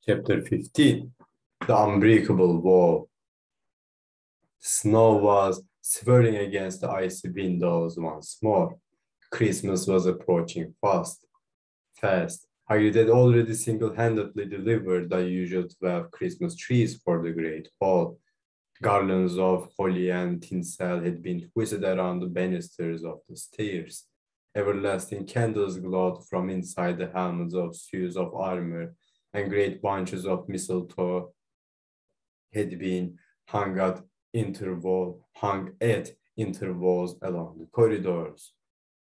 Chapter 15, The Unbreakable Wall. Snow was swirling against the icy windows once more. Christmas was approaching fast. Harry had already single-handedly delivered the usual 12 Christmas trees for the Great Hall. Garlands of holly and tinsel had been twisted around the banisters of the stairs. Everlasting candles glowed from inside the helmets of suits of armor, and great bunches of mistletoe had been hung at intervals along the corridors.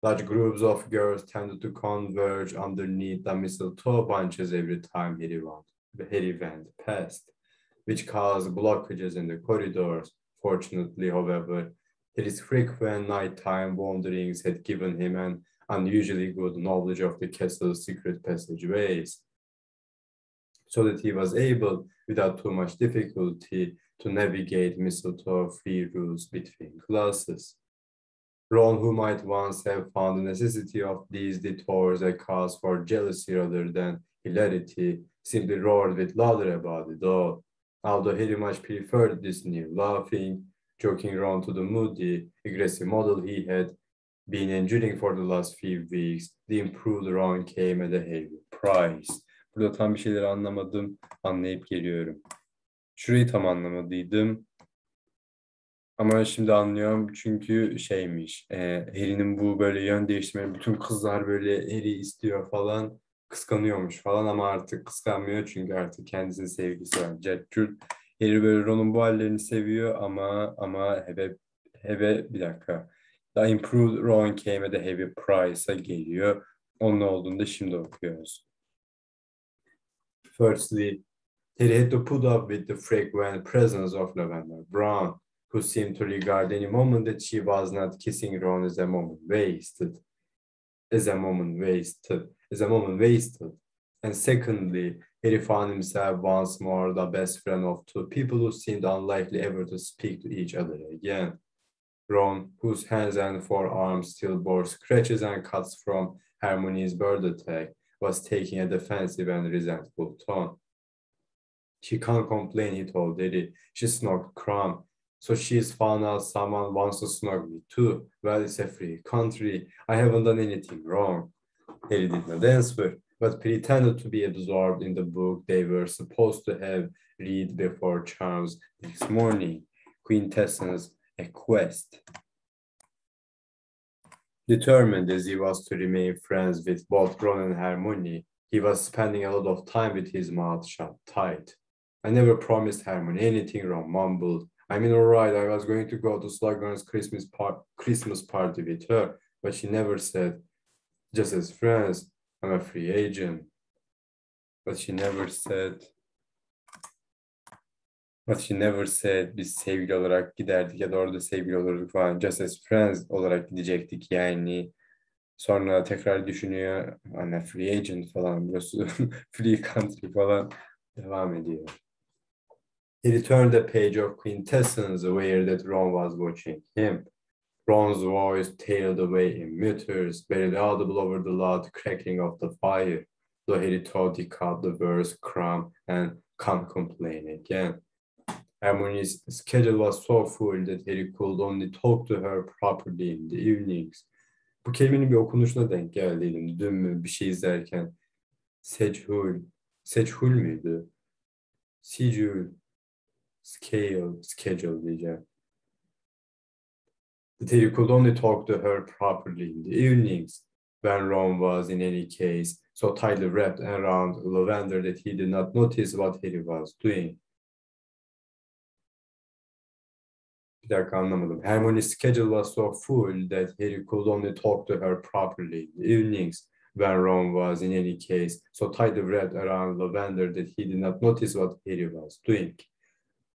Large groups of girls tended to converge underneath the mistletoe bunches every time Harry went past, which caused blockages in the corridors. Fortunately, however, his frequent nighttime wanderings had given him an unusually good knowledge of the castle's secret passageways, so that he was able, without too much difficulty, to navigate mistletoe-free routes between classes. Ron, who might once have found the necessity of these detours a cause for jealousy rather than hilarity, simply roared with laughter about it all. Although Harry much preferred this new laughing, joking Ron to the moody, aggressive model he had been enduring for the last few weeks, the improved Ron came at a heavy price. Burada tam bir şeyleri anlamadım, anlayıp geliyorum. Şurayı tam anlamadıydım. Ama şimdi anlıyorum çünkü şeymiş, Harry'nin bu böyle yön değiştirmeyi, bütün kızlar böyle Harry istiyor falan, kıskanıyormuş falan ama artık kıskanmıyor çünkü artık kendisinin sevgisi var. Harry böyle Ron'un bu hallerini seviyor ama bir dakika. The improved Ron came at a heavy price'a geliyor. Onun olduğunu da şimdi okuyoruz. Firstly, Harry had to put up with the frequent presence of Lavender Brown, who seemed to regard any moment that she was not kissing Ron as a moment wasted. And secondly, Harry found himself once more the best friend of two people who seemed unlikely ever to speak to each other again. Ron, whose hands and forearms still bore scratches and cuts from Hermione's bird attack, was taking a defensive and resentful tone. She can't complain, he told Harry. She snogged Crumb. So she's found out someone wants to snog me too. Well, it's a free country. I haven't done anything wrong. Harry did not answer, but pretended to be absorbed in the book they were supposed to have read before Charles next morning, Quintessence, A Quest. Determined as he was to remain friends with both Ron and Hermione, he was spending a lot of time with his mouth shut tight. I never promised Hermione anything, Ron mumbled. I mean, all right, I was going to go to Slughorn's Christmas party with her, but she never said, just as friends, I'm a free agent. But she never said biz sevgili olarak giderdik ya da orada sevgili olurduk falan. Just as friends olarak gidecektik yani. Sonra tekrar düşünüyor, I'm a free agent falan, burası free country falan devam ediyor. He returned the page of Quintessence, aware that Ron was watching him. Ron's voice tailed away in mutters, barely audible over the loud crackling of the fire, though Harry thought he caught the words "crumb" and "can't complain again." Hermione's schedule was so full that Harry could only talk to her properly in the evenings. Bu kelimenin bir okunuşuna denk geldiydim. Dün mü bir şey izlerken. Seçhul müydü? Schedule diyeceğim. That Harry could only talk to her properly in the evenings, when Ron was, in any case, so tightly wrapped around Lavender that he did not notice what Harry was doing. Bir dakika, anlamadım. Hermione's schedule was so full that Harry could only talk to her properly in the evenings, when Ron was, in any case, so tightly wrapped around Lavender that he did not notice what Harry was doing.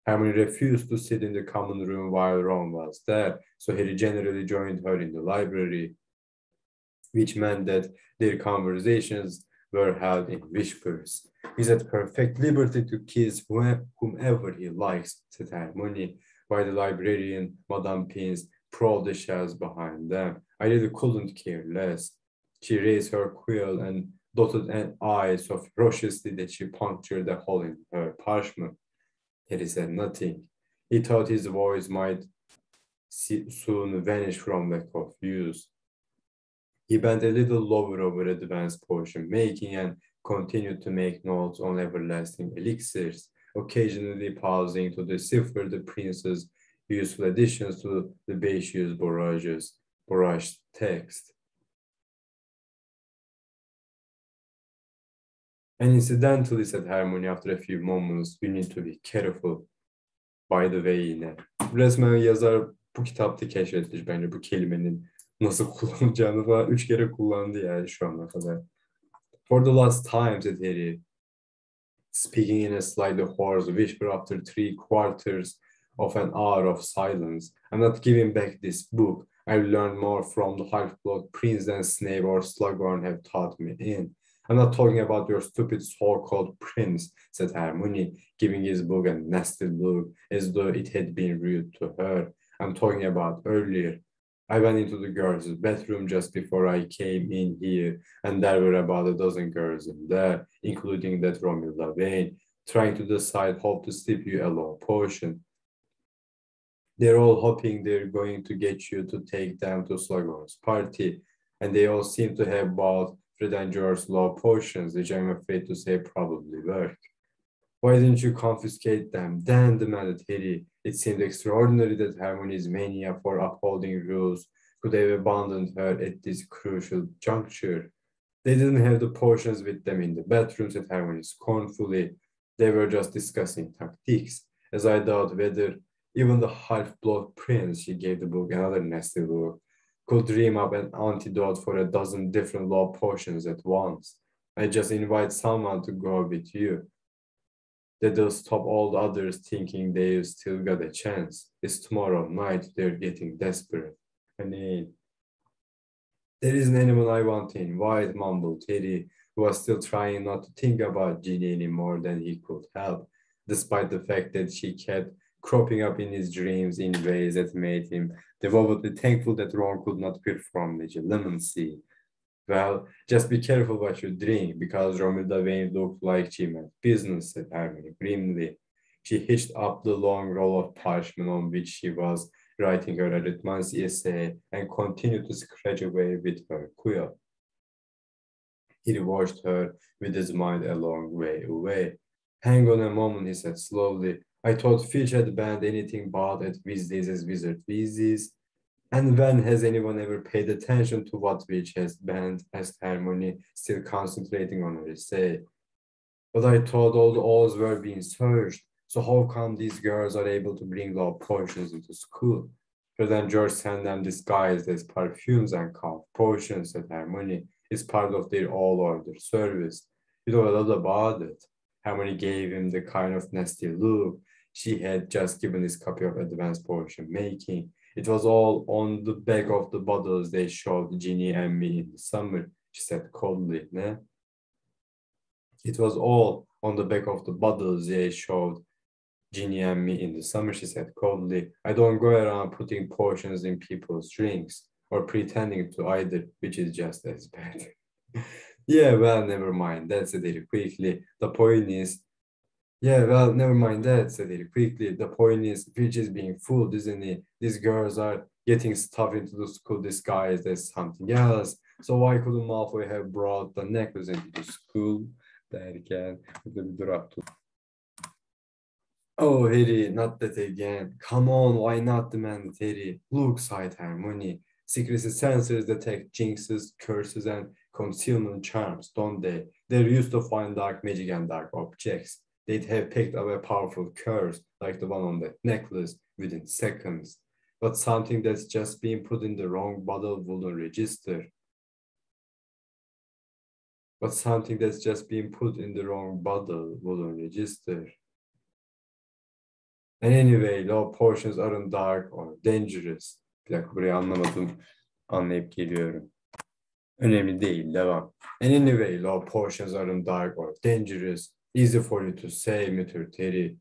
Hermione refused to sit in the common room while Ron was there, so Harry generally joined her in the library, which meant that their conversations were held in whispers. He's at perfect liberty to kiss whomever he likes, said Hermione, while the librarian, Madame Pince, prowled the shelves behind them. I really couldn't care less. She raised her quill and dotted an eye so ferociously that she punctured a hole in her parchment. Harry said nothing. He thought his voice might soon vanish from lack of use. He bent a little lower over advanced potion making and continued to make notes on everlasting elixirs, occasionally pausing to decipher the prince's useful additions to the Beitius Borage's text. And incidentally, said Hermione after a few moments, you need to be careful. By the way yine. Resmen yazar bu kitapta keşfetmiş bence bu kelimenin nasıl kullanacağını falan 3 kere kullandı yani şu ana kadar. For the last time, said Harry, speaking in a slightly hoarse whisper after 3/4 of an hour of silence. I'm not giving back this book. I've learned more from the Half-Blood Prince than Snape or Slughorn have taught me in. I'm not talking about your stupid so-called prince, said Hermione, giving his book a nasty look as though it had been rude to her. I'm talking about earlier. I went into the girls' bedroom just before I came in here, and there were about a dozen girls in there, including that Romilda Vane, trying to decide how to slip you a low potion. They're all hoping they're going to get you to take them to Slughorn's party, and they all seem to have bought Fred and George's law potions, which I'm afraid to say probably work. Why didn't you confiscate them then, demanded Harry. It seemed extraordinary that Hermione's mania for upholding rules could have abandoned her at this crucial juncture. They didn't have the potions with them in the bedroom, said Hermione scornfully. They were just discussing tactics, as I doubt whether even the half-blood prince, she gave the book another nasty look, could dream up an antidote for a dozen different law potions at once. I just invite someone to go with you. That'll stop all the others thinking they've still got a chance. It's tomorrow night, they're getting desperate. I mean, there isn't anyone I want to invite, mumbled Harry, who was still trying not to think about Ginny any more than he could help, despite the fact that she kept cropping up in his dreams in ways that made him devoutly thankful that Ron could not perform legitimacy. Well, just be careful what you drink, because Romilda Vane looked like she meant business, said Hermione grimly. She hitched up the long roll of parchment on which she was writing her arithmancy essay and continued to scratch away with her quill. He watched her with his mind a long way away. Hang on a moment, he said slowly. I thought Filch had banned anything bought at Weasley's as Wizard Weasley's. And when has anyone ever paid attention to what Filch has banned? Asked Hermione, still concentrating on her essay. But I thought all the halls were being searched. So how come these girls are able to bring law potions into school? Fred and George sent them disguised as perfumes and cough potions, said Hermione. It's part of their all-order service. You know a lot about it. Hermione gave him the kind of nasty look she had just given his copy of Advanced Potion Making. It was all on the back of the bottles they showed Ginny and me in the summer, she said coldly. Ne? It was all on the back of the bottles they showed Ginny and me in the summer, she said coldly. I don't go around putting potions in people's drinks, or pretending to either, which is just as bad. Yeah, well, never mind, that, said Harry quickly. The point is, yeah, well, never mind that, said Harry quickly. The point is, Filch is being fooled, isn't he? These girls are getting stuff into the school disguised as something else. So why couldn't Malfoy have brought the necklace into the school? Derken, burada bir durak tut. Oh, Harry, not that again. Come on, why not, demanded Harry. Look, sighed Hermione. Secrecy sensors detect jinxes, curses, and concealment charms, don't they? They're used to find dark magic and dark objects. They'd have picked up a powerful curse, like the one on that necklace, within seconds. But something that's just been put in the wrong bottle wouldn't register. But something that's just been put in the wrong bottle wouldn't register. And anyway, law potions aren't dark or dangerous. Bir dakika, burayı anlamadım. Anlayıp geliyorum. Önemli değil, devam. And anyway, law potions aren't dark or dangerous. Easy for you to say, muttered Harry,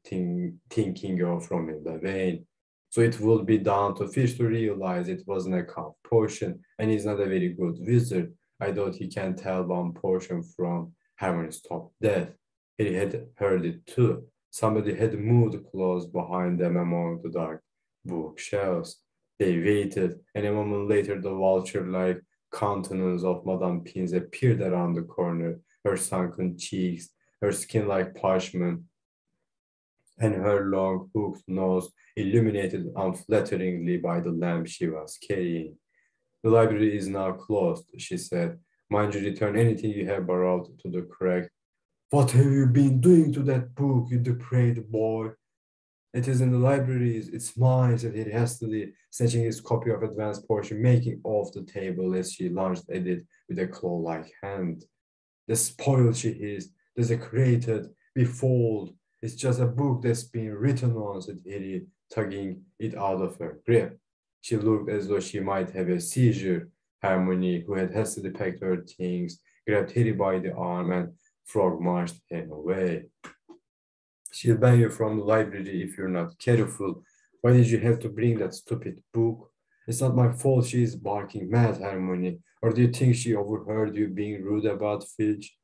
thinking of Romilda Vane. So it would be down to Filch to realize it wasn't a cough potion, and he's not a very good wizard. I thought he can tell one portion from Harmony's top death. He had heard it too. Somebody had moved close behind them among the dark bookshelves. They waited, and a moment later the vulture-like countenance of Madame Pins appeared around the corner, her sunken cheeks, her skin like parchment, and her long hooked nose illuminated unflatteringly by the lamp she was carrying. The library is now closed, she said. Mind you return anything you have borrowed to the correct. What have you been doing to that book, you depraved boy? It is in the libraries, it's mine, said Harry hastily, snatching his copy of advanced portion, making off the table as she lunged at it with a claw-like hand. The spoil, she hissed, desecrated, befooled. It's just a book that's been written on, said Harry, tugging it out of her grip. She looked as though she might have a seizure. Harmony, who had hastily packed her things, grabbed Harry by the arm and frog-marched him away. She'll ban you from the library if you're not careful. Why did you have to bring that stupid book? It's not my fault she is barking mad, Harmony. Or do you think she overheard you being rude about Filch?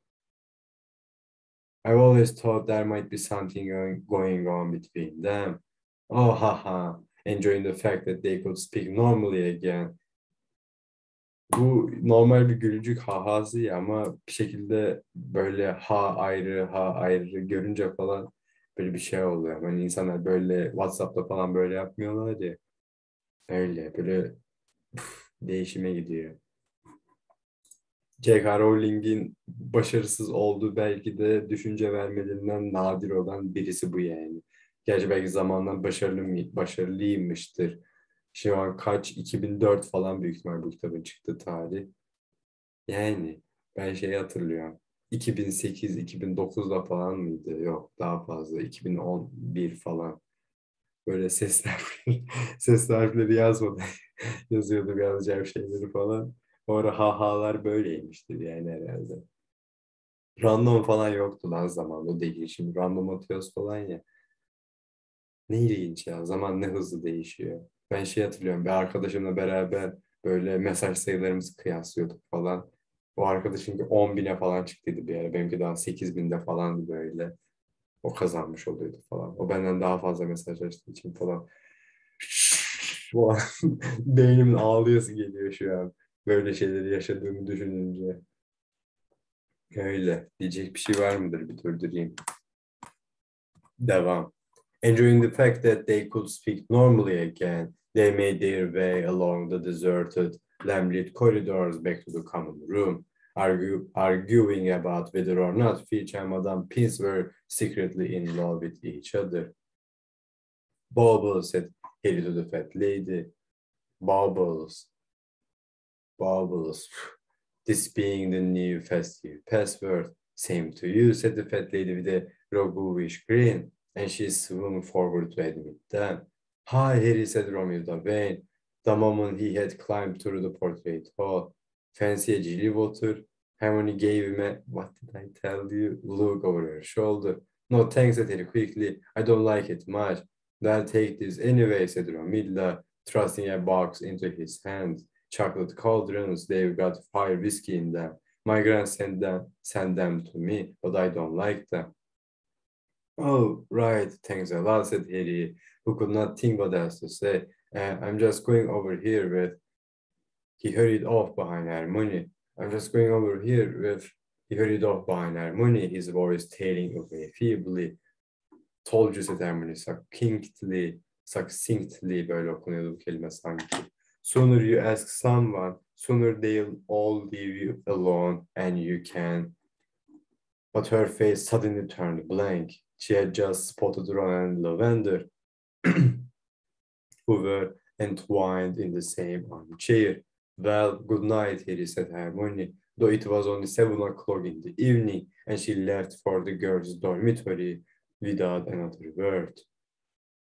I've always thought there might be something going on between them. Oh, haha, enjoying the fact that they could speak normally again. Bu normal bir gülücük hahası ya, ama bir şekilde böyle ha ayrı görünce falan böyle bir şey oluyor. Hani insanlar böyle WhatsApp'ta falan böyle yapmıyorlar ya. Öyle böyle değişime gidiyor. J.K. Rowling'in başarısız olduğu belki de düşünce vermelerinden nadir olan birisi bu yani. Gerçi belki zamandan başarılıymıştır. Şu an kaç? 2004 falan büyük ihtimal bu kitabın çıktığı tarih. Yani ben şey hatırlıyorum. 2008-2009'da falan mıydı? Yok, daha fazla. 2011 falan. Böyle sesli harfleri yazmadan yazıyordum yazacağım şeyleri falan. O ara hahalar böyleymiştir yani herhalde. Random falan yoktu lan zaman, o değil. Şimdi random atıyoruz falan ya. Ne ilginç ya. Zaman ne hızlı değişiyor. Ben şey hatırlıyorum. Bir arkadaşımla beraber böyle mesaj sayılarımızı kıyaslıyorduk falan. O arkadaşınki 10.000'e falan çıktıydı bir ara. Benimki daha 8.000'de falandı böyle. O kazanmış oluyordu falan. O benden daha fazla mesaj açtığı için falan. Şu an beynimin ağlayası geliyor şu an. Böyle şeyleri yaşadığımı düşününce. Öyle. Diyecek bir şey var mıdır? Bir durdurayım. Devam. Enjoying the fact that they could speak normally again, they made their way along the deserted, lamplit corridors back to the common room, arguing about whether or not Filch and Madame Pince were secretly in love with each other. Baubles, said Harry to the fat lady. Baubles. Baubles. This being the new festive password. Same to you, said the fat lady with a roguish grin. And she swung forward to admit them. Hi, Harry, said Romeo the vain, the moment he had climbed through the portrait hall. Fancy a chilly water? Harmony gave him a, what did I tell you, look over her shoulder. No, thanks, said Harry quickly. I don't like it much. I'll take this anyway, said Romilla, thrusting a box into his hand. Chocolate cauldrons, they've got fire whiskey in them. My grand sent them to me, but I don't like them. Oh, right, thanks a lot, said Harry, who could not think what else to say. I'm just going over here with... He hurried off behind Harmony. I'm just going over here with... He hurried off behind Harmony, his voice tailing away feebly. Told you, said Harmony, succinctly böyle okunuyordu bu kelime sanki. Sooner you ask someone, sooner they'll all leave you alone and you can... But her face suddenly turned blank. She had just spotted Ron and Lavender, who were entwined in the same armchair. Well, good night, Harry, said Harmony, though it was only 7 o'clock in the evening, and she left for the girls' dormitory without another word.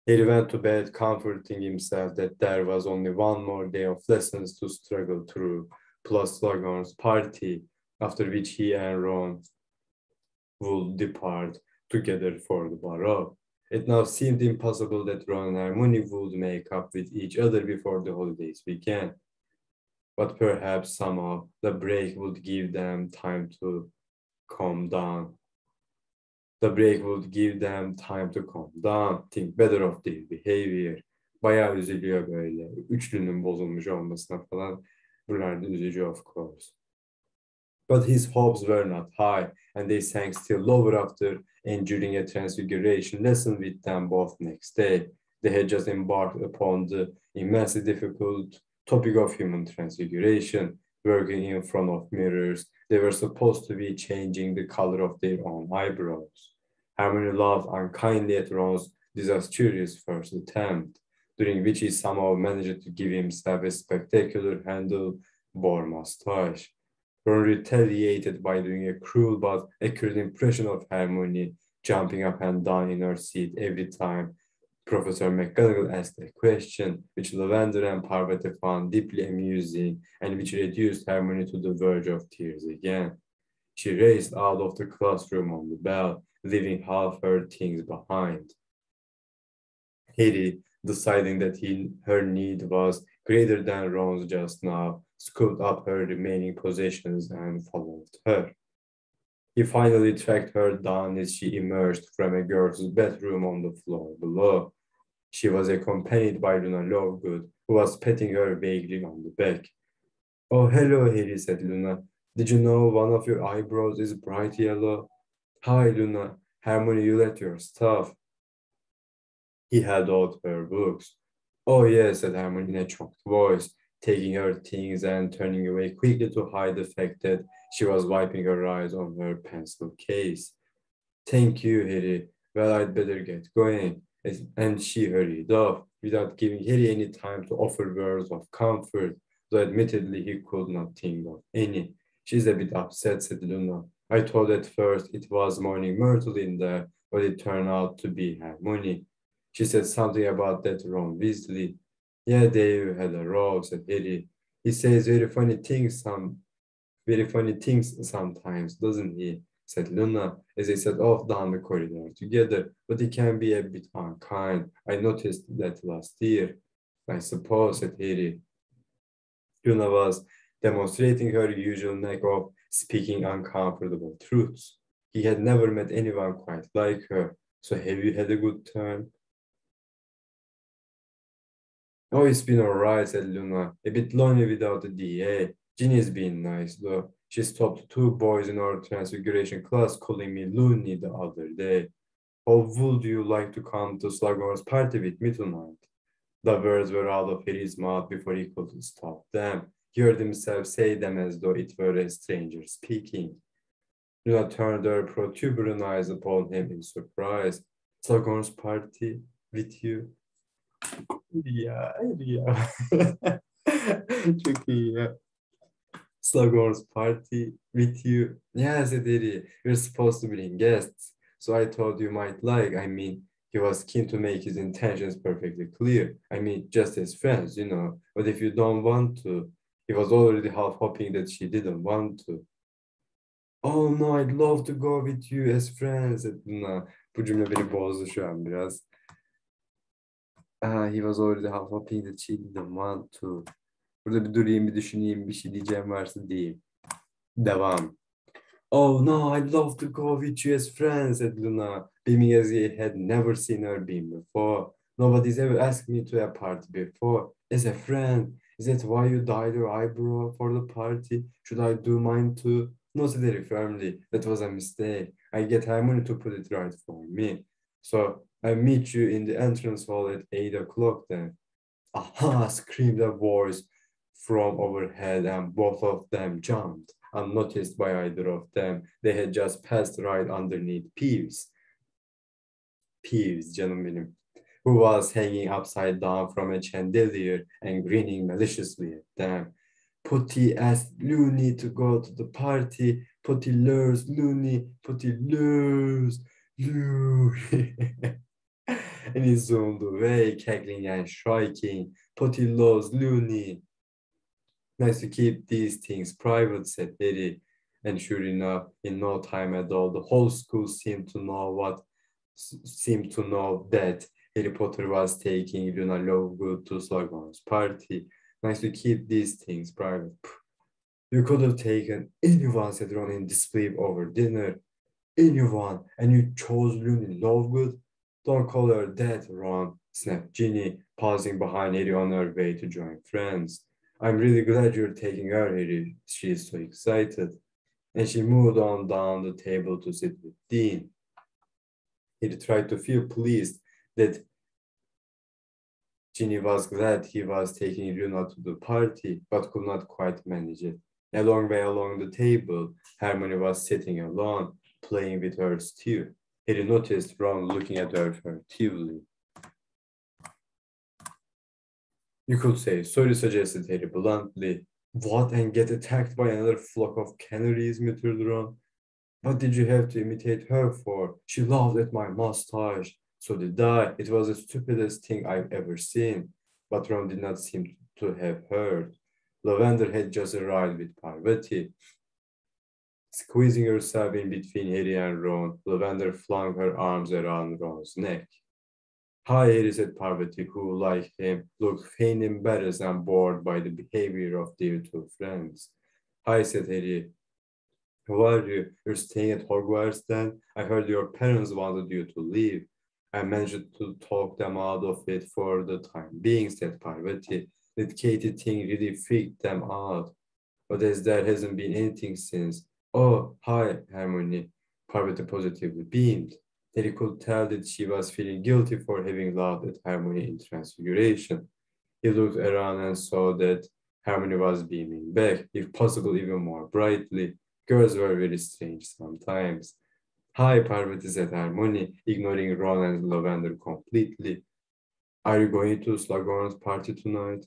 Harry went to bed, comforting himself that there was only one more day of lessons to struggle through, plus Slughorn's party, after which he and Ron would depart together for the borough. It now seemed impossible that Ron and Harmony would make up with each other before the holidays began. but perhaps somehow the break would give them time to calm down. The break would give them time to calm down, think better of their behavior. Bayağı üzülüyor böyle. Üçlünün bozulmuş olmasına falan. Buralarda üzücü of course. But his hopes were not high, and they sank still lower after enduring a transfiguration lesson with them both next day. They had just embarked upon the immensely difficult topic of human transfiguration, working in front of mirrors. They were supposed to be changing the color of their own eyebrows. Hermione laughed unkindly at Ron's disastrous first attempt, during which he somehow managed to give himself a spectacular handlebar mustache. Ron retaliated by doing a cruel but accurate impression of Hermione, jumping up and down in her seat every time Professor McGonagall asked a question, which Lavender and Parvati found deeply amusing and which reduced Hermione to the verge of tears again. She raced out of the classroom on the bell, leaving half her things behind. Harry, deciding that her need was greater than Ron's just now, scooped up her remaining possessions and followed her. He finally tracked her down as she emerged from a girl's bedroom on the floor below. She was accompanied by Luna Lovegood, who was patting her vaguely on the back. "Oh, hello, Harry," said Luna. "Did you know one of your eyebrows is bright yellow?" "Hi, Luna. Hermione, you left your stuff." He held out her books. "Oh, yes," said Hermione in a choked voice, taking her things and turning away quickly to hide the fact that she was wiping her eyes on her pencil case. "Thank you, Harry. Well, I'd better get going." And she hurried off, without giving Harry any time to offer words of comfort, though admittedly he could not think of any. "She's a bit upset," said Luna. "I thought at first it was Morning Myrtle in there, but it turned out to be Hermione. She said something about that Ron Weasley." "Yeah, they had a row," said Harry. "He says very funny things sometimes, doesn't he?" said Luna, as they set off down the corridor together. "But he can be a bit unkind. I noticed that last year." "I suppose," said Harry. Luna was demonstrating her usual knack of speaking uncomfortable truths. He had never met anyone quite like her. "So have you had a good term?" "Oh, it's been all right," said Luna. "A bit lonely without the DA. Ginny's been nice, though. She stopped two boys in our transfiguration class calling me loony the other day. Oh, would you like to come to Slughorn's party with me tonight?" The words were out of Harry's mouth before he could stop them. He heard himself say them as though it were a stranger speaking. Luna turned her protuberant eyes upon him in surprise. "Slughorn's party with you?" Ya, ya. Çok iyi ya. "Slughorn's party with you?" "Yes, it is. We're supposed to bring guests. So I thought you might like. I mean, he was keen to make his intentions perfectly clear. I mean, just as friends, you know. But if you don't want to," he was already half hoping that she didn't want to. "Oh no, I'd love to go with you as friends," said Luna. Bu cümle beni bozdu şu an biraz. He was already half hoping that she didn't want to. Burada bir durayım, bir düşüneyim, bir şey diyeceğim varsa diyeyim. Devam. "Oh no, I'd love to go with you as friends," said Luna, beaming as he had never seen her beam before. "Nobody's ever asked me to a party before. As a friend. Is that why you dyed your eyebrow for the party? Should I do mine too?" "No," said Harry firmly. "That was a mistake. I get Hermione to put it right for me. So I meet you in the entrance hall at 8 o'clock then." "Aha!" screamed a voice from overhead, and both of them jumped, unnoticed by either of them. They had just passed right underneath Peeves, canım benim, who was hanging upside down from a chandelier and grinning maliciously at them. "Putty asked Looney to go to the party. Putty lures Looney. Putty lures Looney." And he zoomed away, cackling and shrieking. "Putty loves Looney." "Nice to keep these things private," said Harry. And sure enough, in no time at all, the whole school seemed to know that Harry Potter was taking Luna Lovegood to Slughorn's party. Nice to keep these things private. You could have taken anyone, said Ron in disbelief over dinner. Anyone, and you chose Looney Lovegood? Don't call her that, Ron, snapped Ginny, pausing behind Harry on her way to join friends. I'm really glad you're taking her, Harry. She's so excited. And she moved on down the table to sit with Dean. He tried to feel pleased that Ginny was glad he was taking Luna to the party, but could not quite manage it. A long way along the table, Hermione was sitting alone, playing with her stew. Harry noticed Ron looking at her furtively. You could say, sorry, suggested Harry bluntly. What, and get attacked by another flock of canaries, muttered Ron. What did you have to imitate her for? She laughed at my mustache. So did I. It was the stupidest thing I've ever seen. But Ron did not seem to have heard. Lavender had just arrived with Parvati. Squeezing herself in between Harry and Ron, Lavender flung her arms around Ron's neck. Hi, Harry, said Parvati, who, like him, looked faint, embarrassed, and bored by the behavior of their two friends. Hi, said Harry. How are you? You're staying at Hogwarts then? I heard your parents wanted you to leave. I managed to talk them out of it for the time being, said Parvati. That Katie thing really freaked them out. But as there hasn't been anything since. Oh, hi, Hermione. Parvati positively beamed. Harry could tell that she was feeling guilty for having laughed at Hermione in Transfiguration. He looked around and saw that Hermione was beaming back, if possible even more brightly. Girls were very strange sometimes. Hi, Parvati, said Hermione, ignoring Ron and Lavender completely. Are you going to Slughorn's party tonight?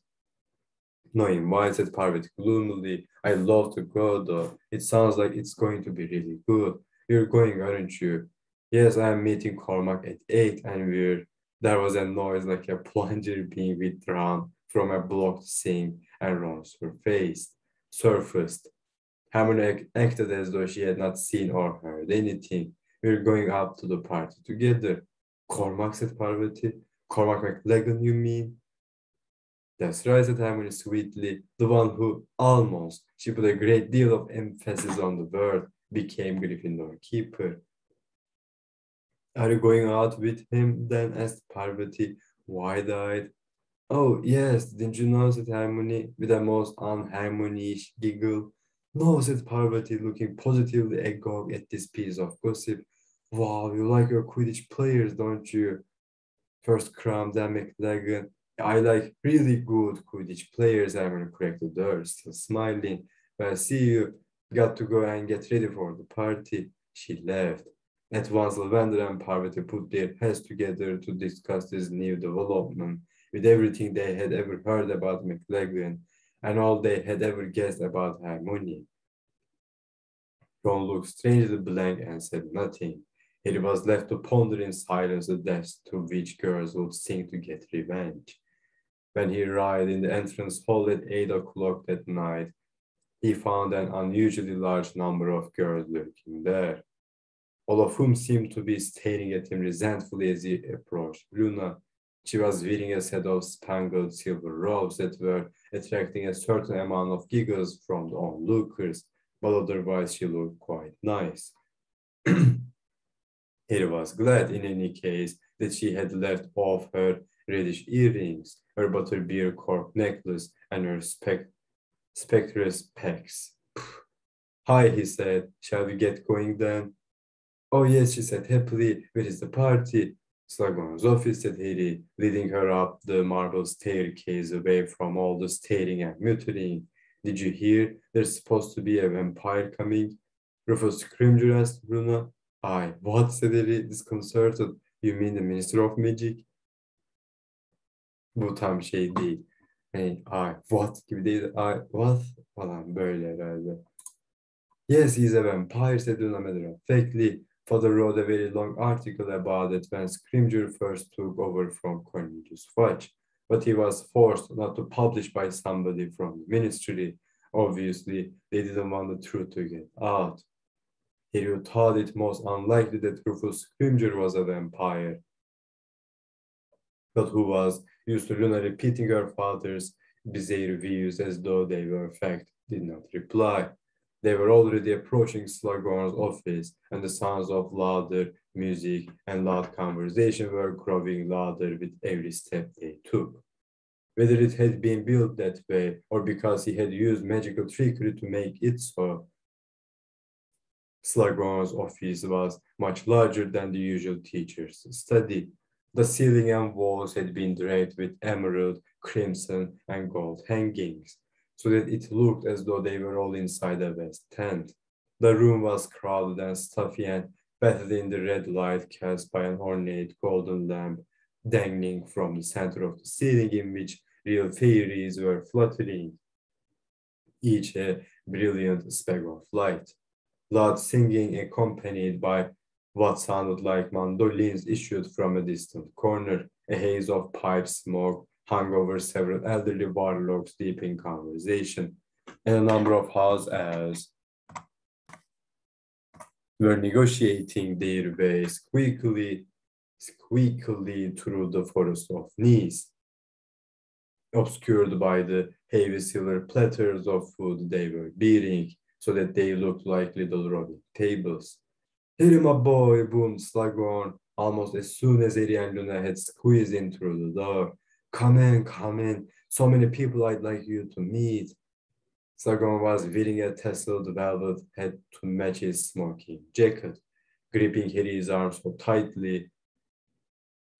No invite, said Parvati gloomily. I'd love to go, though. It sounds like it's going to be really good. You're going, aren't you? Yes, I'm meeting Cormac at 8, and there was a noise like a plunger being withdrawn from a blocked sink, and Ron surfaced. Hermione acted as though she had not seen or heard anything. We're going up to the party together. Cormac, said Parvati. Cormac McLagan, you mean? That's right, said Hermione sweetly. The one who almost, she put a great deal of emphasis on the word, became Gryffindor keeper. Are you going out with him then? Asked Parvati, wide-eyed. Oh, yes, didn't you know, said Hermione, with a most unharmonious giggle. No, said Parvati, looking positively agog at this piece of gossip. Wow, you like your Quidditch players, don't you? First Crum, then McLagan. I like really good Quidditch players, Hermione corrected her, still smiling. Well, see you. Got to go and get ready for the party. She left. At once, Lavender and Parvati put their heads together to discuss this new development with everything they had ever heard about McLagan and all they had ever guessed about Hermione. Ron looked strangely blank and said nothing. Harry was left to ponder in silence the depths to which girls would sink to get revenge. When he arrived in the entrance hall at 8 o'clock that night, he found an unusually large number of girls lurking there, all of whom seemed to be staring at him resentfully as he approached Luna. She was wearing a set of spangled silver robes that were attracting a certain amount of giggles from the onlookers, but otherwise she looked quite nice. Harry was glad, in any case, that she had left off her reddish earrings, her butterbeer cork necklace, and her spectrous pecs. Hi, he said. Shall we get going then? Oh, yes, she said happily. Where is the party? Slughorn's office, said Harry, leading her up the marble staircase away from all the staring and muttering. Did you hear? There's supposed to be a vampire coming. Rufus Scrimgeour asked Luna. Aye, what, said Harry, disconcerted. You mean the Minister of Magic? Bu tam şey değil. Hey, ay, what gibi değil. Ay, what falan böyle herhalde. Yes, he's a vampire, said Luna matter of factly. Father wrote a very long article about it when Scrimgeour first took over from Cornelius Fudge, but he was forced not to publish by somebody from the ministry. Obviously, they didn't want the truth to get out. Harry thought it most unlikely that Rufus Scrimgeour was a vampire, but who was used to Luna repeating her father's their views as though they were fact, did not reply. They were already approaching Slughorn's office, and the sounds of louder music and loud conversation were growing louder with every step they took. Whether it had been built that way or because he had used magical trickery to make it so, Slughorn's office was much larger than the usual teacher's study. The ceiling and walls had been draped with emerald, crimson, and gold hangings, so that it looked as though they were all inside a vast tent. The room was crowded and stuffy and bathed in the red light cast by an ornate golden lamp dangling from the center of the ceiling, in which real fairies were fluttering, each a brilliant speck of light. Loud singing accompanied by what sounded like mandolins issued from a distant corner. A haze of pipe smoke hung over several elderly warlocks deep in conversation, and a number of house elves were negotiating their way squeakily through the forest of knees, obscured by the heavy silver platters of food they were beating, so that they looked like little rolling tables. "Harry, my boy," boomed Slughorn, almost as soon as Harry and Luna had squeezed in through the door. Come in. So many people I'd like you to meet." Slughorn was wearing a tasseled velvet hat to match his smoking jacket, gripping Harry's arm so tightly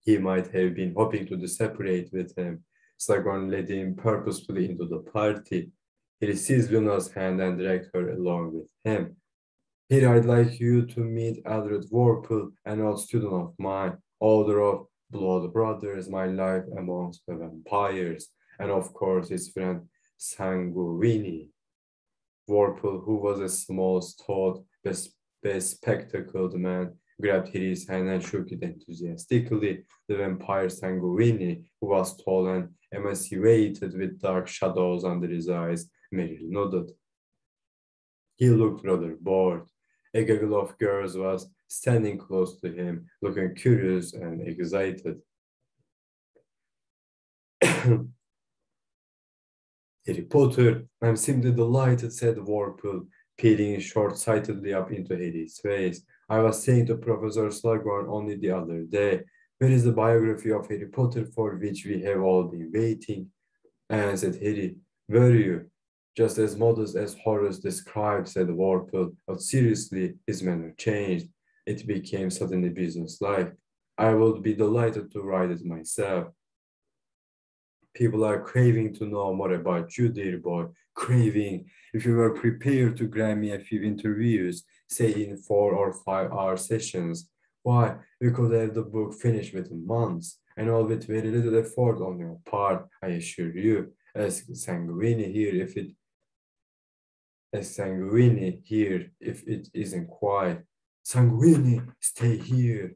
he might have been hoping to separate with him. Slughorn led him purposefully into the party. He seized Luna's hand and dragged her along with him. "Here, I'd like you to meet Eldred Warple, an old student of mine, author of Blood Brothers, My Life Amongst the Vampires, and of course his friend Sanguini." Warple, who was a small, stout, bespectacled man, grabbed Harry's hand and shook it enthusiastically. The vampire Sanguini, who was tall and emaciated with dark shadows under his eyes, merely nodded. He looked rather bored. A gaggle of girls was standing close to him, looking curious and excited. "Harry Potter, I'm simply delighted," said Warple, peering short-sightedly up into Harry's face. "I was saying to Professor Slughorn only the other day, where is the biography of Harry Potter for which we have all been waiting?" "And," said Harry, "were you?" "Just as modest as Horace described," said Warple, but seriously, his manner changed. It became suddenly businesslike. "I would be delighted to write it myself. People are craving to know more about you, dear boy, craving. If you were prepared to grant me a few interviews, say in 4 or 5 hour sessions, why, we could have the book finished within months, and all with very little effort on your part, I assure you. Ask Sanguini here if it isn't quiet." "Sanguini, stay here."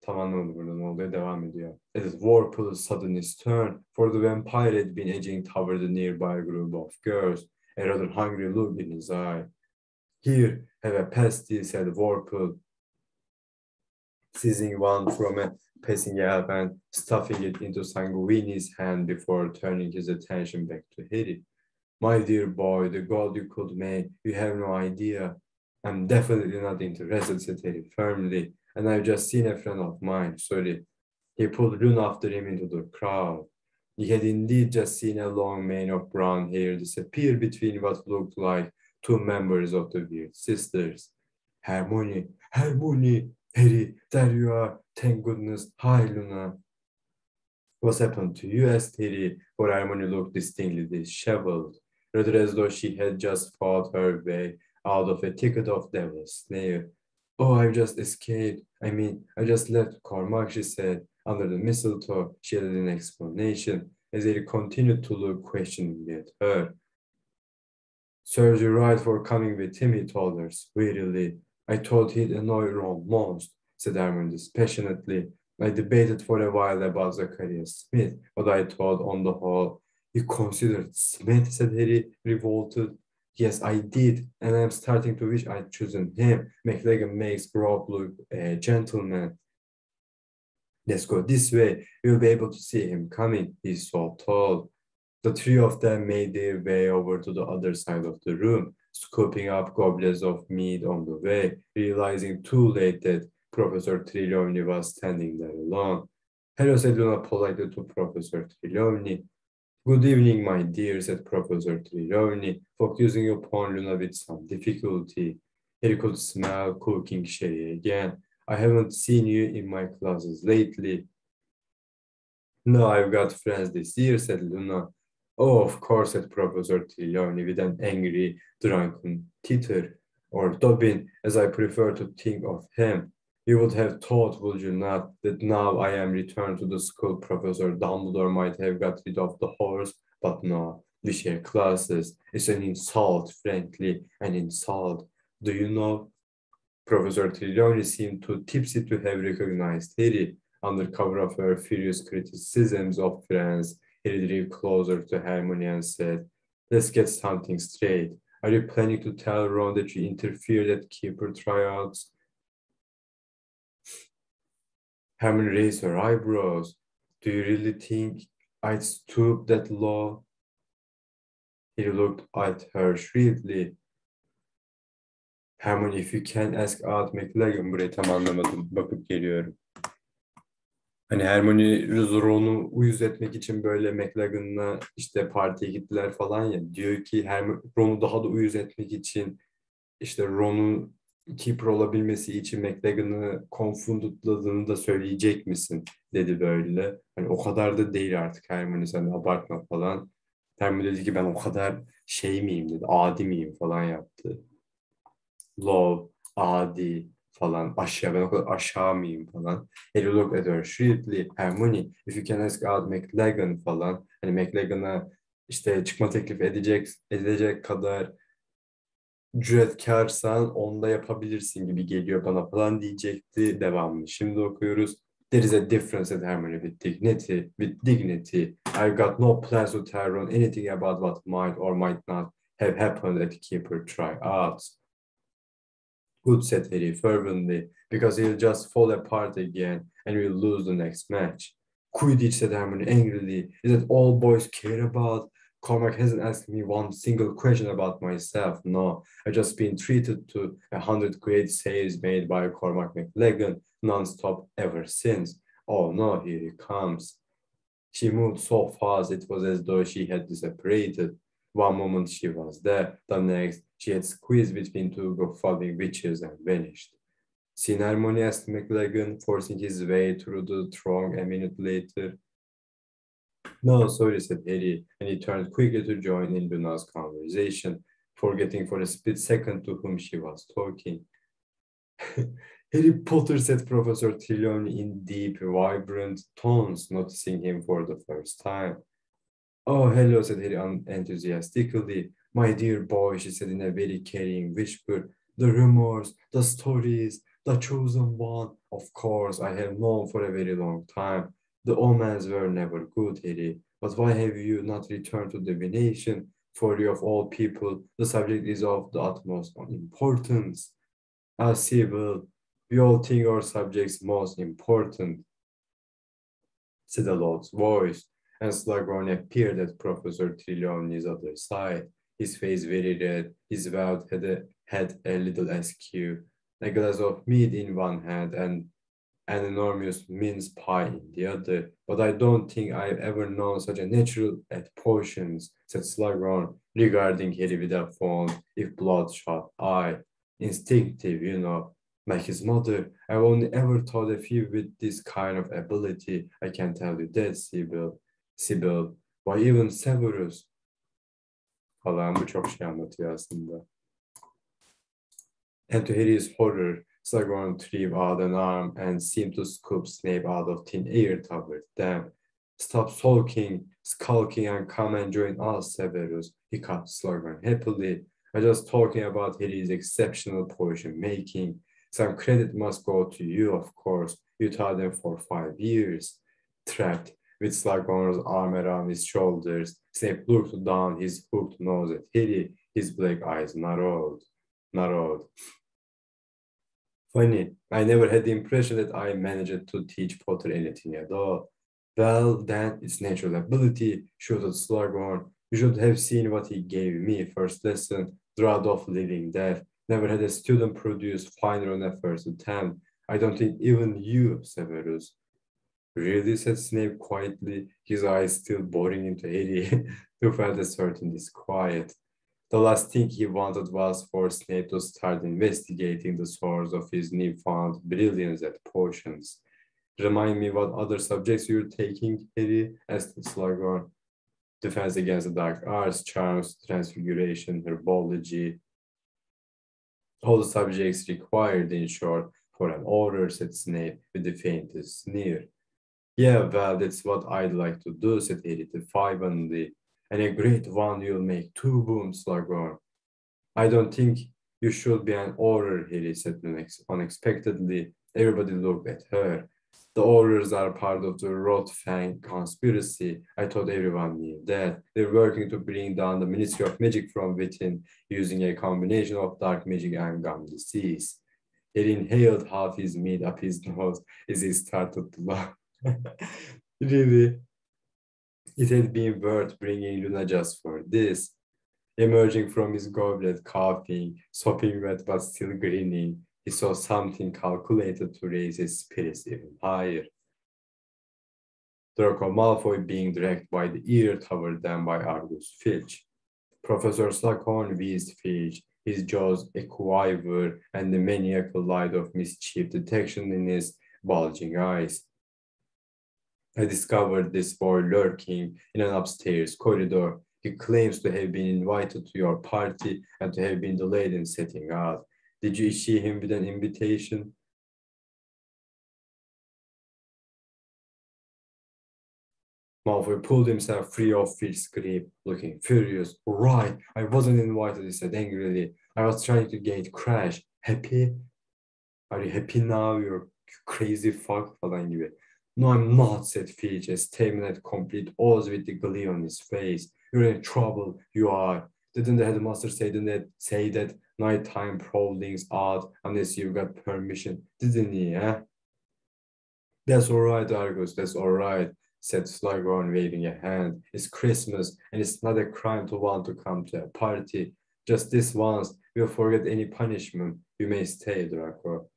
Tam anlamadım burada ne oluyor, devam ediyor. It is Warple's sudden turn, for the vampire had been edging toward the nearby group of girls, a rather hungry look in his eye. "Here, have a pasty," said Warple, seizing one from a passing elf and stuffing it into Sanguini's hand before turning his attention back to Harry. "My dear boy, the gold you could make, you have no idea." "I'm definitely not interested," said Harry firmly. "And I've just seen a friend of mine, sorry." He pulled Luna after him into the crowd. He had indeed just seen a long mane of brown hair disappear between what looked like 2 members of the Weird Sisters. Hermione, Harry, there you are. Thank goodness. Hi, Luna." "What's happened to you?" asked Harry, for Hermione looked distinctly disheveled, rather as though she had just fought her way out of a thicket of devil's snare. "Oh, I've just escaped. I just left Cormac," she said. Under the mistletoe, she added an explanation, as he continued to look questioningly at her. "Serves you right for coming with him," he told her wearily. "I thought he'd annoy Ron most," said Hermione dispassionately. "I debated for a while about Zacharias Smith, but I thought on the whole—" "You considered Smith?" said Harry, revolted. "Yes, I did, and I'm starting to wish I'd chosen him. McLaggen makes Grove look a gentleman." "Let's go this way. You'll be able to see him coming. He's so tall." The three of them made their way over to the other side of the room, scooping up goblets of meat on the way, realizing too late that Professor Trelawney was standing there alone. Hello, said Luna politely to Professor Trelawney. Good evening, my dear, said Professor Trelawney, focusing upon Luna with some difficulty. He could smell cooking sherry again. I haven't seen you in my classes lately. No, I've got friends this year, said Luna. Oh, of course, said Professor Trelawney with an angry, drunken titter, or Dobbin, as I prefer to think of him. You would have thought, would you not, that now I am returned to the school, Professor Dumbledore might have got rid of the horse, but no, we share classes. It's an insult, frankly, an insult. Do you know? Professor Trelawney seemed too tipsy to have recognized Harry. Under cover of her furious criticisms of Prens, Harry drew closer to Hermione and said, let's get something straight. Are you planning to tell Ron that you interfered at keeper tryouts? Hermione raised her eyebrows. Do you really think I'd stoop that low? He looked at her shrewdly. Hermione, if you can ask Art McLagan, burayı tam anlamadım. Bakıp geliyorum. Hani Hermione Ron'u uyuz etmek için böyle McLagan'la işte partiye gittiler falan ya. Diyor ki Ron'u daha da uyuz etmek için işte Ron'un keeper olabilmesi için McLagan'ı confunded'ladığını da söyleyecek misin? Dedi böyle. Hani o kadar da değil artık Hermione, sen de abartma falan. Hermione dedi ki ben o kadar şey miyim dedi. Adi miyim falan yaptı. Low, adi falan, aşağı, ben o kadar aşağı mıyım falan. Harry looked at her shrewdly. Hermione, if you can ask out McLagan falan. Hani McLagan'a işte çıkma teklif edilecek kadar cüretkarsan onda yapabilirsin gibi geliyor bana falan diyecekti. Devamlı. Şimdi okuyoruz. There is a difference, said Hermione with dignity. With dignity. I've got no plans to tell Ron anything about what might or might not have happened at Keeper tryouts. Good, said Harry fervently, because he'll just fall apart again and we'll lose the next match. Quidditch, said Hermione angrily. Is that all boys care about? Cormac hasn't asked me one single question about myself. No, I've just been treated to 100 great saves made by Cormac McLagan non-stop ever since. Oh no, here he comes. She moved so fast it was as though she had disapparated. One moment she was there, the next she had squeezed between two falling witches and vanished. Seen Hermione, asked McLagan, forcing his way through the throng a minute later. No, sorry, said Harry, and he turned quickly to join in Luna's conversation, forgetting for a split second to whom she was talking. Harry Potter, said Professor Trelawney in deep, vibrant tones, noticing him for the first time. Oh, hello, said Harry enthusiastically. My dear boy, she said in a very carrying whisper. The rumors, the stories, the chosen one, of course, I have known for a very long time. The omens were never good, Harry. But why have you not returned to divination? For you of all people, the subject is of the utmost importance. Sibyl, we all think our subject's most important, said a loud voice, and Slughorn appeared at Professor Trelawney's other side, his face very red, his mouth had a little askew, a glass of meat in one hand and an enormous mince pie in the other. But I don't think I've ever known such a natural at potions, said Slughorn, regarding Harry with a fond, if bloodshot eye. Instinctive, you know, like his mother. I've only ever taught a few with this kind of ability. I can tell you that, Sibyl. Why even Severus? Falan, bu çok şey anlatıyor aslında. And to Harry's horror, Slughorn threw out an arm and seemed to scoop Snape out of thin air toward them. Stop skulking, and come and join us, Severus, he cut Slughorn happily. I'm just talking about Harry's exceptional potion making. Some credit must go to you, of course. You taught them for 5 years. Trapped with Slughorn's arm around his shoulders, Snape looked down his hooked nose at Harry, his black eyes narrowed. Funny, I never had the impression that I managed to teach Potter anything at all. Well, then it's natural ability, shouted Slughorn. You should have seen what he gave me first lesson, drought of living death. Never had a student produce finer on a first attempt. I don't think even you, Severus. Really, said Snape quietly, his eyes still boring into Harry, who felt a certain disquiet. The last thing he wanted was for Snape to start investigating the source of his newfound brilliance at potions. Remind me what other subjects you're taking, Harry, asked Slughorn. Defense against the dark arts, charms, transfiguration, herbology. All the subjects required, in short, for an order, said Snape with the faintest sneer. Yeah, well, that's what I'd like to do, said Harry defiantly. And a great one you'll make too, boomed Slughorn. I don't think you should be an order, Harry said unexpectedly. Everybody looked at her. The orders are part of the Rotfang conspiracy. I thought everyone knew that. They're working to bring down the Ministry of Magic from within using a combination of dark magic and gum disease. He inhaled half his meat up his nose as he started to laugh. Really, it had been worth bringing Luna just for this. Emerging from his goblet, coughing, sopping wet but still grinning, he saw something calculated to raise his spirits even higher. Draco Malfoy being dragged by the ear toward them by Argus Filch. Professor Slughorn wheezed Filch, his jaws a quiver and the maniacal light of mischief detection in his bulging eyes. I discovered this boy lurking in an upstairs corridor. He claims to have been invited to your party and to have been delayed in setting out. Did you issue him with an invitation? Malfoy pulled himself free of Filch's grip, looking furious. Right, I wasn't invited, he said angrily. I was trying to gate Crash. Happy? Are you happy now, you crazy fuck falan gibi. No, I'm not, said Filch, a statement at complete odds with the glee on his face. You're in trouble, you are. Didn't the headmaster say that nighttime prowling's out unless you got permission? Didn't he, eh? That's all right, Argus, that's all right, said Slughorn, waving a hand. It's Christmas, and it's not a crime to want to come to a party. Just this once, we'll forget any punishment. You may stay, Draco.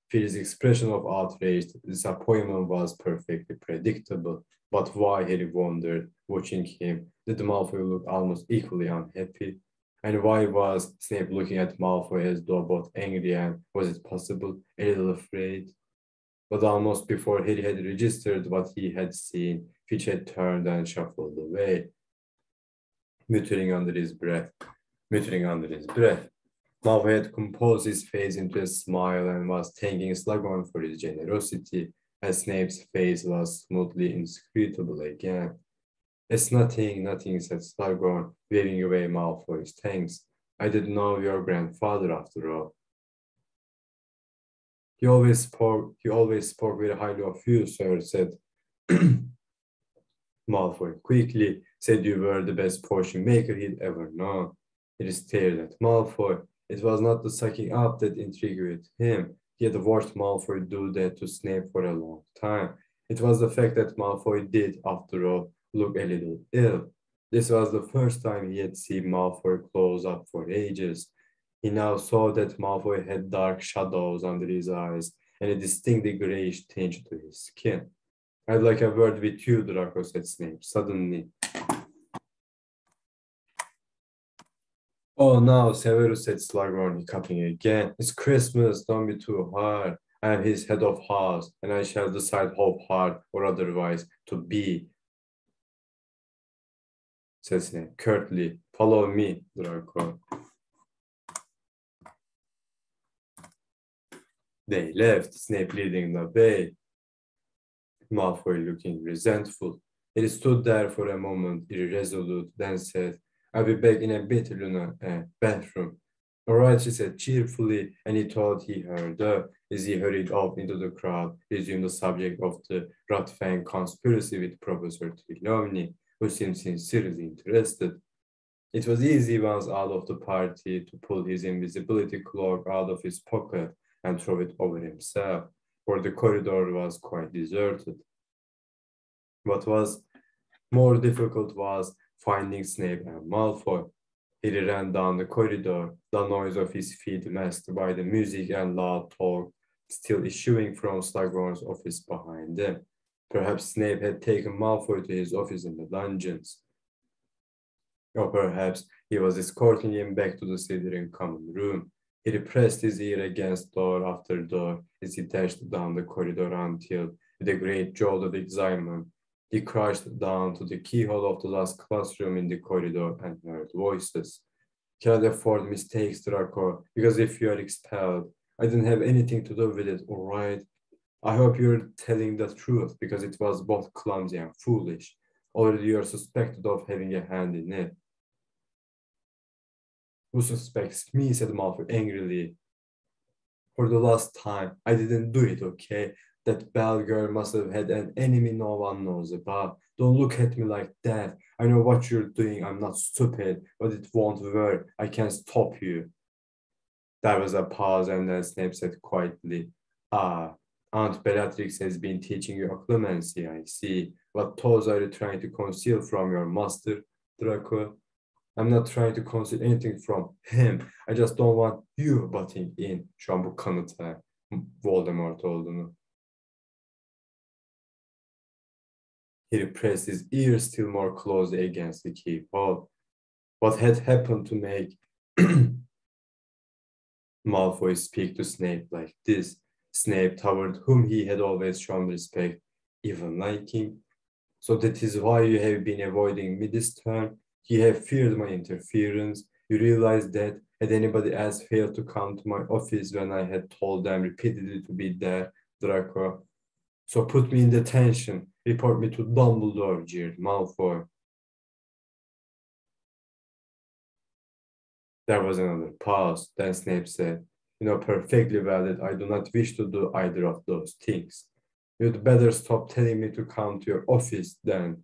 Filch's expression of outraged disappointment was perfectly predictable. But why, Harry wondered, watching him, did Malfoy look almost equally unhappy? And why was Snape looking at Malfoy as though both angry and, was it possible, a little afraid? But almost before Harry had registered what he had seen, Filch had turned and shuffled away, muttering under his breath. Malfoy had composed his face into a smile and was thanking Slughorn for his generosity, as Snape's face was smoothly inscrutable again. It's nothing, said Slughorn, waving away Malfoy's thanks. I didn't know your grandfather after all. He always spoke very highly of you, sir, said Malfoy quickly, said you were the best potion maker he'd ever known. He stared at Malfoy. It was not the sucking up that intrigued him. He had watched Malfoy do that to Snape for a long time. It was the fact that Malfoy did, after all, look a little ill. This was the first time he had seen Malfoy close up for ages. He now saw that Malfoy had dark shadows under his eyes and a distinctly grayish tinge to his skin. I'd like a word with you, Draco, said Snape suddenly. Oh, no, Severus, said Slughorn, hiccuping again. It's Christmas, don't be too hard. I am his head of house, and I shall decide how hard or otherwise to be, said Snape curtly. Follow me, Draco. They left, Snape leading the way, Malfoy looking resentful. He stood there for a moment, irresolute, then said, I'll be back in a bit, Luna, bathroom. All right, she said cheerfully, and he thought he heard her as he hurried off into the crowd, resumed the subject of the Rotfang conspiracy with Professor Trelawney, who seemed sincerely interested. It was easy once out of the party to pull his invisibility cloak out of his pocket and throw it over himself, for the corridor was quite deserted. What was more difficult was finding Snape and Malfoy. He ran down the corridor, the noise of his feet masked by the music and loud talk still issuing from Slughorn's office behind them. Perhaps Snape had taken Malfoy to his office in the dungeons. Or perhaps he was escorting him back to the Slytherin common room. He pressed his ear against door after door as he dashed down the corridor until, with a great jolt of excitement, he crashed down to the keyhole of the last classroom in the corridor and heard voices. Cannot afford mistakes, Draco, because if you are expelled, I didn't have anything to do with it, all right? I hope you're telling the truth, because it was both clumsy and foolish. Already you are suspected of having a hand in it. Who suspects me, said Malfoy angrily. For the last time, I didn't do it, okay? That bell girl must have had an enemy no one knows about. Don't look at me like that. I know what you're doing. I'm not stupid, but it won't work. I can't stop you. There was a pause, and then Snape said quietly, Aunt Bellatrix has been teaching you occlumency, I see. What toes are you trying to conceal from your master, Draco? I'm not trying to conceal anything from him. I just don't want you butting in. Şu an bu kanıta Voldemort olduğunu. He pressed his ear still more closely against the keyhole. What had happened to make Malfoy speak to Snape like this? Snape, toward whom he had always shown respect, even liking. So that is why you have been avoiding me this term. You have feared my interference. You realize that had anybody else failed to come to my office when I had told them repeatedly to be there, Draco. So put me in detention. Report me to Dumbledore, jeered Malfoy. There was another pause. Then Snape said, you know perfectly well that I do not wish to do either of those things. You'd better stop telling me to come to your office then.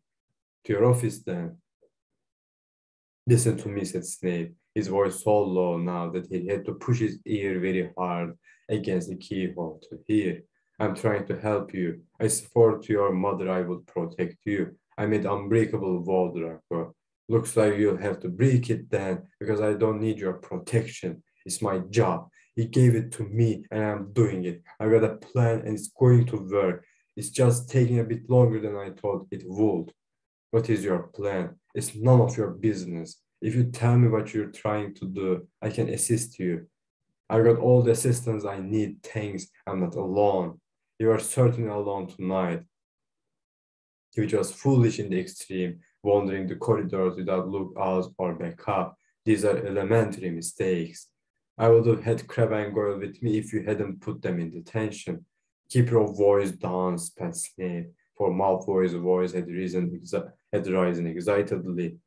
Listen to me, said Snape, his voice so low now that he had to push his ear very hard against the keyhole to hear. I'm trying to help you. I swore to your mother I would protect you. I made unbreakable vow, Draco. Looks like you'll have to break it then, because I don't need your protection. It's my job. He gave it to me and I'm doing it. I got a plan and it's going to work. It's just taking a bit longer than I thought it would. What is your plan? It's none of your business. If you tell me what you're trying to do, I can assist you. I've got all the assistance I need, thanks. I'm not alone. You are certainly alone tonight. Which was foolish in the extreme, wandering the corridors without lookouts or backup. These are elementary mistakes. I would have had Crabbe and Goyle with me if you hadn't put them in detention. Keep your voice down, spat Snape, for Malfoy's voice had risen excitedly.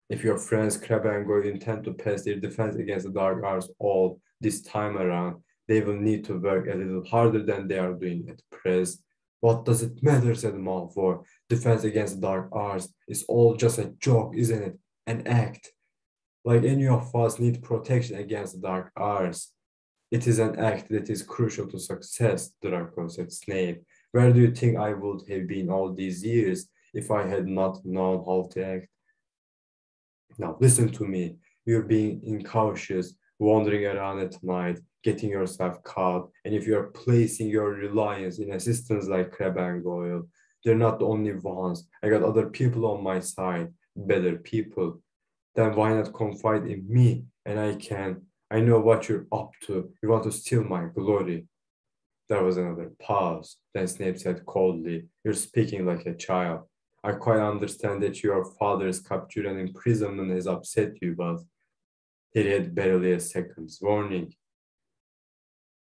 If your friends Crabbe and Goyle intend to pass their defense against the dark arts all this time around, they will need to work a little harder than they are doing at present. What does it matter, said Malfoy. Defense against the dark arts is all just a joke, isn't it? An act. Like any of us need protection against the dark arts. It is an act that is crucial to success, Draco, said Snape. Where do you think I would have been all these years if I had not known how to act? Now listen to me. You're being incautious, wandering around at night, getting yourself caught, and if you're placing your reliance in assistants like Crabbe and Goyle, they're not the only ones. I got other people on my side, better people. Then why not confide in me? And I know what you're up to. You want to steal my glory. There was another pause. Then Snape said coldly, you're speaking like a child. I quite understand that your father's capture and imprisonment has upset you, but he had barely a second's warning.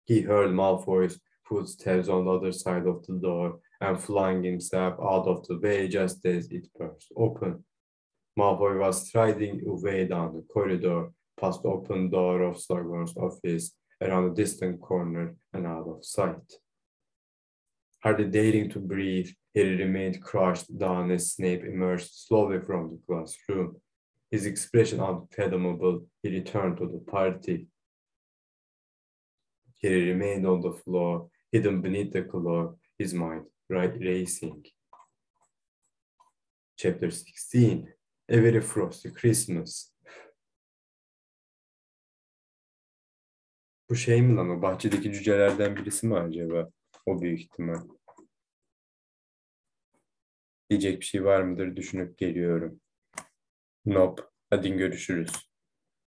He heard Malfoy's footsteps on the other side of the door and flung himself out of the way just as it burst open. Malfoy was striding away down the corridor, past the open door of Slughorn's office, around a distant corner and out of sight. Hardly daring to breathe, he remained crouched down as Snape emerged slowly from the classroom. His expression unfathomable, he returned to the party. He remained on the floor, hidden beneath the cloak, his mind racing. Chapter 16. A Very Frosty Christmas. Bu şey mi lan, o bahçedeki cücelerden birisi mi acaba? O büyük ihtimal. Diyecek bir şey var mıdır düşünüp geliyorum. Nope. Hadi görüşürüz.